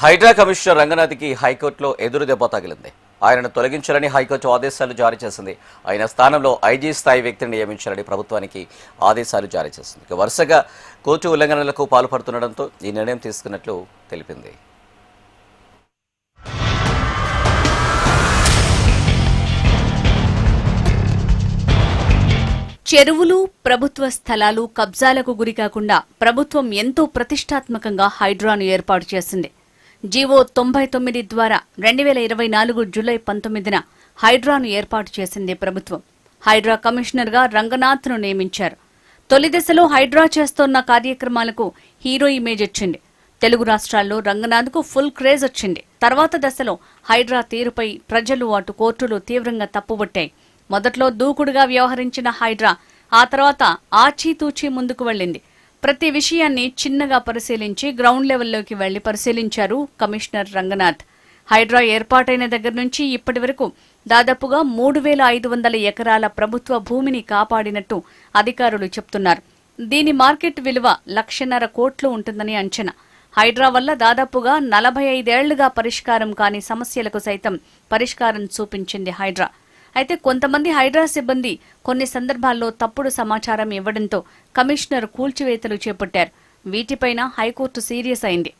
Hydraa commissioner రంగనాథ్కి హైకోర్టులో ఎదురు దెబ్బ తగిలింది. ఆయనను తొలగించాలని హైకోర్టు ఆదేశాలు జారీ చేసింది. ఆయన స్థానంలో ఐజీ స్థాయి వ్యక్తిని నియమించాలని ప్రభుత్వానికి ఆదేశాలు జారీ చేసింది. వరుసగా కోర్టు ఉల్లంఘనలకు పాల్పడుతుండటంతో ఈ నిర్ణయం తీసుకున్నట్లు తెలిపింది. చెరువులు, ప్రభుత్వ స్థలాలు కబ్జాలకు గురికాకుండా ప్రభుత్వం ఎంతో ప్రతిష్టాత్మకంగా హైడ్రాను ఏర్పాటు చేసింది. జీవో 99 ద్వారా 2024 జూలై 19న హైడ్రాను ఏర్పాటు చేసింది ప్రభుత్వం. హైడ్రా కమిషనర్గా రంగనాథ్ను నియమించారు. తొలి దశలో హైడ్రా చేస్తోన్న కార్యక్రమాలకు హీరో ఇమేజ్ వచ్చింది. తెలుగు రాష్ట్రాల్లో రంగనాథ్కు ఫుల్ క్రేజ్ వచ్చింది. తర్వాత దశలో హైడ్రా తీరుపై ప్రజలు అటు కోర్టులు తీవ్రంగా తప్పుబట్టాయి. మొదట్లో దూకుడుగా వ్యవహరించిన హైడ్రా ఆ తర్వాత ఆచీతూచీ ముందుకు వెళ్లింది. ప్రతి విషయాన్ని చిన్నగా పరిశీలించి గ్రౌండ్ లెవెల్లోకి వెళ్లి పరిశీలించారు కమిషనర్ రంగనాథ్. హైడ్రా ఏర్పాటైన దగ్గర నుంచి ఇప్పటి వరకు దాదాపుగా 3,500 ఎకరాల ప్రభుత్వ భూమిని కాపాడినట్టు అధికారులు చెప్తున్నారు. దీని మార్కెట్ విలువ 1,50,000 కోట్లు ఉంటుందని అంచనా. హైడ్రా వల్ల దాదాపుగా 45 ఏళ్లుగా పరిష్కారం కాని సమస్యలకు సైతం పరిష్కారం చూపించింది హైడ్రా. అయితే కొంతమంది హైడ్రా సిబ్బంది కొన్ని సందర్భాల్లో తప్పుడు సమాచారం ఇవ్వడంతో కమిషనర్ కూల్చివేతలు చేపట్టారు. వీటిపైన హైకోర్టు సీరియస్ అయింది.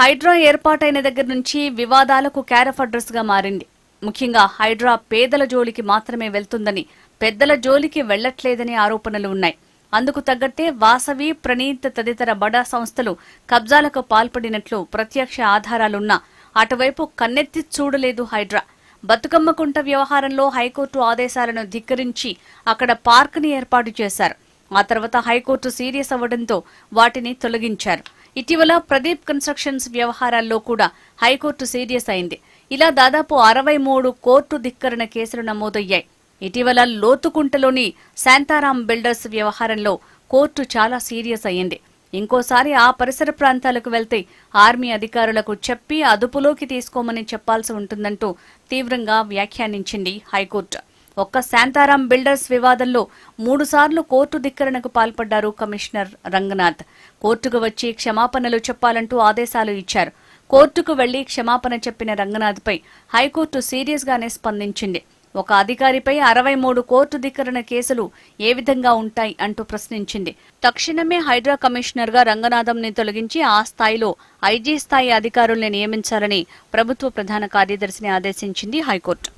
హైడ్రా ఏర్పాటైన దగ్గర నుంచి వివాదాలకు క్యారఫ్ అడ్రస్ గా మారింది. ముఖ్యంగా హైడ్రా పేదల జోలికి మాత్రమే వెళ్తుందని, పెద్దల జోలికి వెళ్లట్లేదని ఆరోపణలు ఉన్నాయి. అందుకు తగ్గట్టే వాసవి, ప్రణీత్ తదితర బడా సంస్థలు కబ్జాలకు పాల్పడినట్లు ప్రత్యక్ష ఆధారాలున్నా అటువైపు కన్నెత్తి చూడలేదు హైడ్రా. బతుకమ్మ కుంట వ్యవహారంలో హైకోర్టు ఆదేశాలను ధిక్కరించి అక్కడ పార్క్ని ఏర్పాటు చేశారు. ఆ తర్వాత హైకోర్టు సీరియస్ అవ్వడంతో వాటిని తొలగించారు. ఇటీవల ప్రదీప్ కన్స్ట్రక్షన్స్ వ్యవహారాల్లో కూడా హైకోర్టు సీరియస్ అయింది. ఇలా దాదాపు 63 కోర్టు ధిక్కరణ కేసులు నమోదయ్యాయి. ఇటీవల లోతుకుంటలోని శాంతారాం బిల్డర్స్ వ్యవహారంలో కోర్టు చాలా సీరియస్ అయ్యింది. ఇంకోసారి ఆ పరిసర ప్రాంతాలకు వెళ్తే ఆర్మీ అధికారులకు చెప్పి అదుపులోకి తీసుకోమని చెప్పాల్సి ఉంటుందంటూ తీవ్రంగా వ్యాఖ్యానించింది హైకోర్టు. ఒక్క శాంతారాం బిల్డర్స్ వివాదంలో 3 సార్లు కోర్టు ధిక్కరణకు పాల్పడ్డారు కమిషనర్ రంగనాథ్. కోర్టుకు వచ్చి క్షమాపణలు చెప్పాలంటూ ఆదేశాలు ఇచ్చారు. కోర్టుకు వెళ్లి క్షమాపణ చెప్పిన రంగనాథ్పై హైకోర్టు సీరియస్ గానే స్పందించింది. ఒక అధికారిపై 63 కోర్టు ధిక్కరణ కేసులు ఏ విధంగా ఉంటాయి అంటూ ప్రశ్నించింది. తక్షణమే హైడ్రా కమిషనర్ గా రంగనాథంని తొలగించి ఆ స్థాయిలో ఐజీ స్థాయి అధికారుల్ని నియమించాలని ప్రభుత్వ ప్రధాన కార్యదర్శిని ఆదేశించింది హైకోర్టు.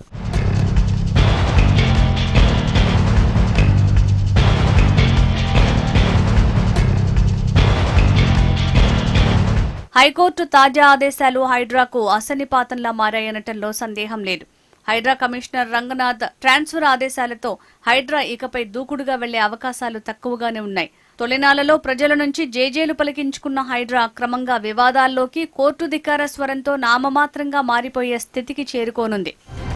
హైకోర్టు తాజా ఆదేశాలు హైడ్రాకు అసన్నిపాతంలా మారాయనటంలో సందేహం లేదు. హైడ్రా కమిషనర్ రంగనాథ్ ట్రాన్స్ఫర్ ఆదేశాలతో హైడ్రా ఇకపై దూకుడుగా వెళ్లే అవకాశాలు తక్కువగానే ఉన్నాయి. తొలినాళ్లలో ప్రజల నుంచి జేజేలు పలికించుకున్న హైడ్రా క్రమంగా వివాదాల్లోకి, కోర్టు ధిక్కార స్వరంతో నామమాత్రంగా మారిపోయే స్థితికి చేరుకోనుంది.